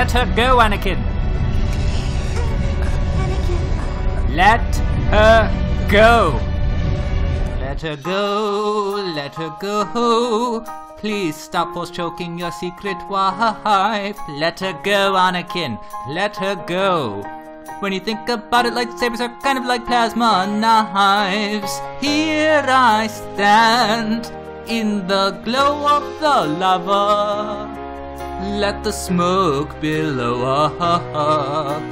Let her go, Anakin. Anakin. Let her go. Let her go, let her go. Please stop force choking your secret wife. Let her go, Anakin. Let her go. When you think about it, lightsabers are kind of like plasma knives. Here I stand in the glow of the lava. Let the smoke billow up.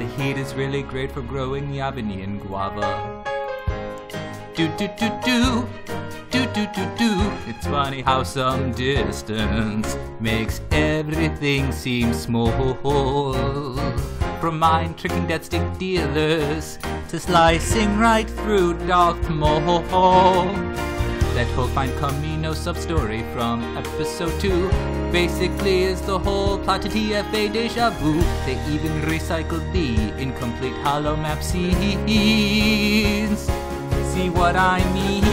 The heat is really great for growing Yavanian guava. Do do do do, do do do do. It's funny how some distance makes everything seem small. From mind tricking dead stick dealers to slicing right through Darth Maul. That whole fine Camino sub-story from episode 2 basically is the whole plot to TFA Deja Vu. They even recycled the incomplete hollow map scenes. See what I mean?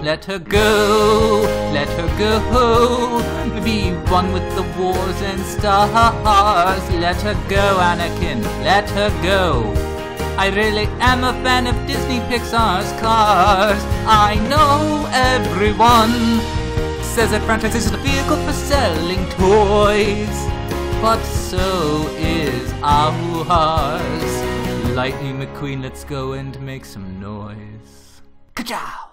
Let her go, let her go. Be one with the wars and stars. Let her go, Anakin, let her go. I really am a fan of Disney Pixar's Cars. I know everyone says that franchise is a vehicle for selling toys, but so is ours. Lightning McQueen, let's go and make some noise. Ka-chow!